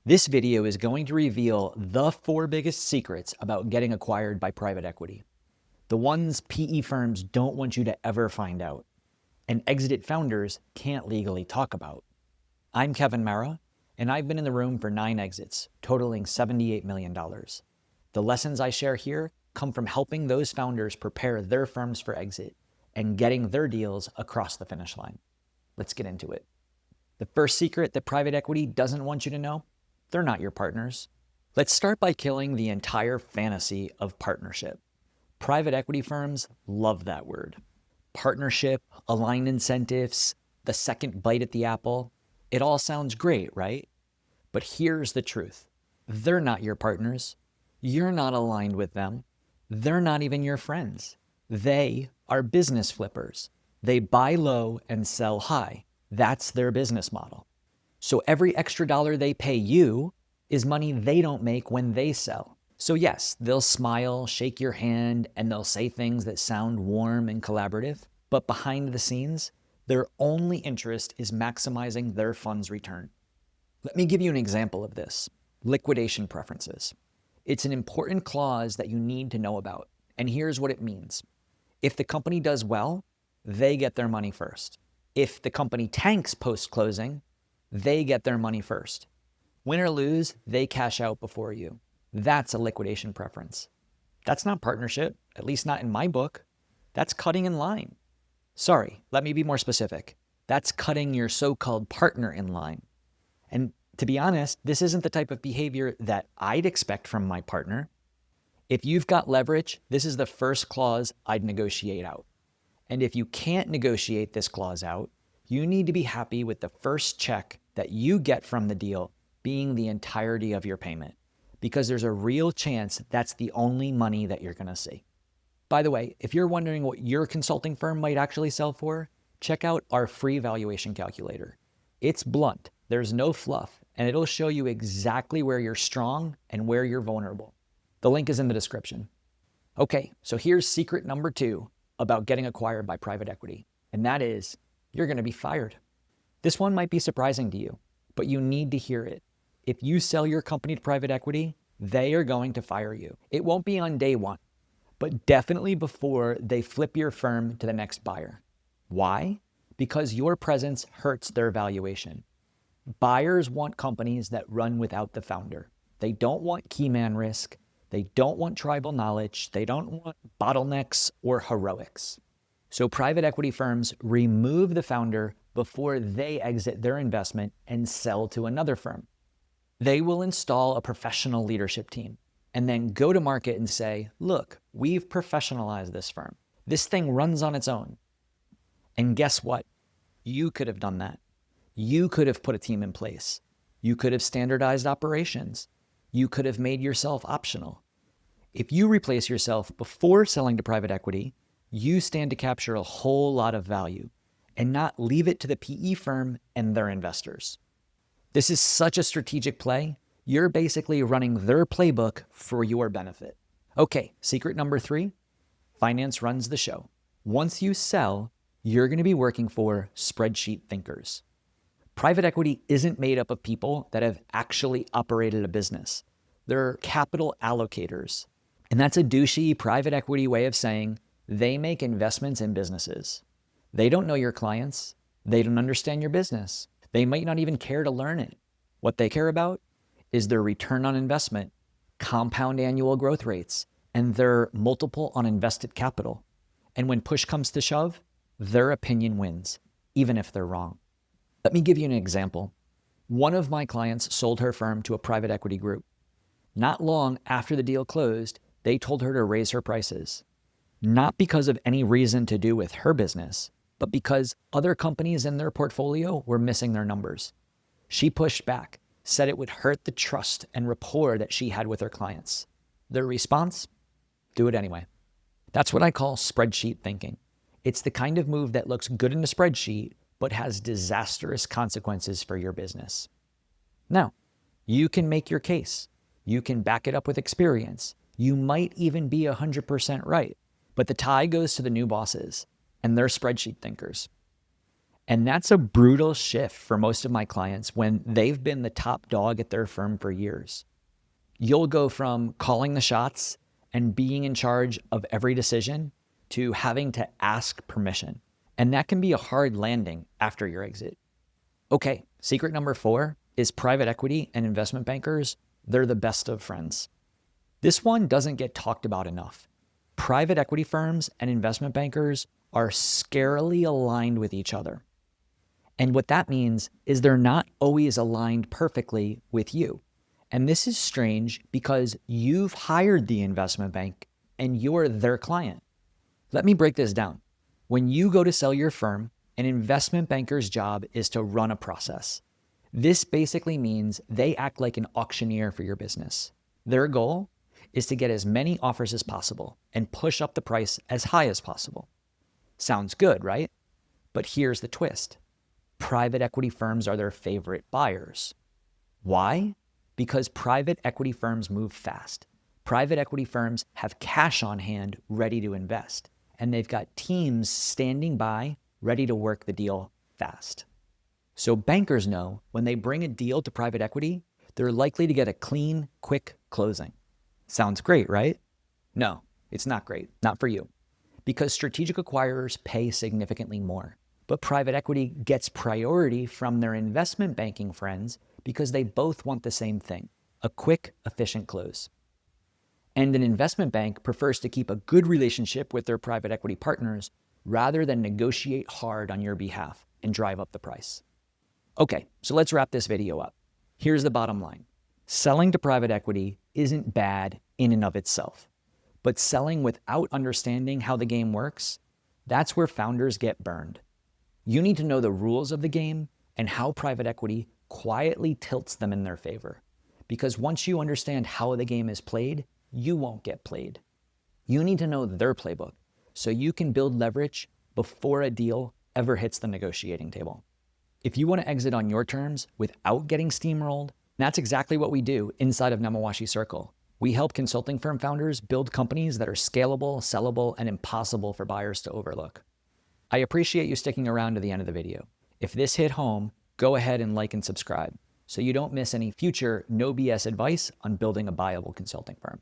This video is going to reveal the 4 biggest secrets about getting acquired by private equity. The ones PE firms don't want you to ever find out, and exited founders can't legally talk about. I'm Kevin Marra, and I've been in the room for 9 exits, totaling $78 million. The lessons I share here come from helping those founders prepare their firms for exit and getting their deals across the finish line. Let's get into it. The first secret that private equity doesn't want you to know: they're not your partners. Let's start by killing the entire fantasy of partnership. Private equity firms love that word. Partnership, aligned incentives, the second bite at the apple. It all sounds great, right? But here's the truth. They're not your partners. You're not aligned with them. They're not even your friends. They are business flippers. They buy low and sell high. That's their business model. So every extra dollar they pay you is money they don't make when they sell. So yes, they'll smile, shake your hand, and they'll say things that sound warm and collaborative. But behind the scenes, their only interest is maximizing their fund's return. Let me give you an example of this: liquidation preferences. It's an important clause that you need to know about. And here's what it means. If the company does well, they get their money first. If the company tanks post-closing, they get their money first. Win or lose, they cash out before you. That's a liquidation preference. That's not partnership, at least not in my book. That's cutting in line. Sorry, let me be more specific. That's cutting your so-called partner in line. And to be honest, this isn't the type of behavior that I'd expect from my partner. If you've got leverage, this is the first clause I'd negotiate out. And if you can't negotiate this clause out, you need to be happy with the first check that you get from the deal being the entirety of your payment, because there's a real chance that's the only money that you're going to see. By the way, if you're wondering what your consulting firm might actually sell for, check out our free valuation calculator. It's blunt, there's no fluff, and it'll show you exactly where you're strong and where you're vulnerable. The link is in the description. Okay, so here's secret number 2 about getting acquired by private equity, and that is you're going to be fired. This one might be surprising to you, but you need to hear it. If you sell your company to private equity, they are going to fire you. It won't be on day 1, but definitely before they flip your firm to the next buyer. Why? Because your presence hurts their valuation. Buyers want companies that run without the founder. They don't want key man risk. They don't want tribal knowledge. They don't want bottlenecks or heroics. So private equity firms remove the founder before they exit their investment and sell to another firm. They will install a professional leadership team and then go to market and say, look, we've professionalized this firm. This thing runs on its own. And guess what? You could have done that. You could have put a team in place. You could have standardized operations. You could have made yourself optional. If you replace yourself before selling to private equity, you stand to capture a whole lot of value and not leave it to the PE firm and their investors. This is such a strategic play. You're basically running their playbook for your benefit. Okay, secret number 3, finance runs the show. Once you sell, you're going to be working for spreadsheet thinkers. Private equity isn't made up of people that have actually operated a business. They're capital allocators. And that's a douchey private equity way of saying they make investments in businesses. They don't know your clients. They don't understand your business. They might not even care to learn it. What they care about is their return on investment, compound annual growth rates, and their multiple on invested capital. And when push comes to shove, their opinion wins, even if they're wrong. Let me give you an example. One of my clients sold her firm to a private equity group. Not long after the deal closed, they told her to raise her prices. Not because of any reason to do with her business, but because other companies in their portfolio were missing their numbers. She pushed back, said it would hurt the trust and rapport that she had with her clients. Their response? Do it anyway. That's what I call spreadsheet thinking. It's the kind of move that looks good in a spreadsheet, but has disastrous consequences for your business. Now, you can make your case. You can back it up with experience. You might even be 100% right. But the tie goes to the new bosses, and they're spreadsheet thinkers. And that's a brutal shift for most of my clients when they've been the top dog at their firm for years. You'll go from calling the shots and being in charge of every decision to having to ask permission. And that can be a hard landing after your exit. Okay, secret number 4 is private equity and investment bankers. They're the best of friends. This one doesn't get talked about enough. Private equity firms and investment bankers are scarily aligned with each other. And what that means is they're not always aligned perfectly with you. And this is strange because you've hired the investment bank and you're their client. Let me break this down. When you go to sell your firm, an investment banker's job is to run a process. This basically means they act like an auctioneer for your business. Their goal is to get as many offers as possible and push up the price as high as possible. Sounds good, right? But here's the twist. Private equity firms are their favorite buyers. Why? Because private equity firms move fast. Private equity firms have cash on hand ready to invest, and they've got teams standing by ready to work the deal fast. So bankers know when they bring a deal to private equity, they're likely to get a clean, quick closing. Sounds great, right? No, it's not great. Not for you. Because strategic acquirers pay significantly more. But private equity gets priority from their investment banking friends because they both want the same thing, a quick, efficient close. And an investment bank prefers to keep a good relationship with their private equity partners rather than negotiate hard on your behalf and drive up the price. Okay, so let's wrap this video up. Here's the bottom line. Selling to private equity isn't bad in and of itself, but selling without understanding how the game works, that's where founders get burned. You need to know the rules of the game and how private equity quietly tilts them in their favor. Because once you understand how the game is played, you won't get played. You need to know their playbook so you can build leverage before a deal ever hits the negotiating table. If you want to exit on your terms without getting steamrolled, that's exactly what we do inside of Nemawashi Circle. We help consulting firm founders build companies that are scalable, sellable, and impossible for buyers to overlook. I appreciate you sticking around to the end of the video. If this hit home, go ahead and like and subscribe so you don't miss any future no BS advice on building a buyable consulting firm.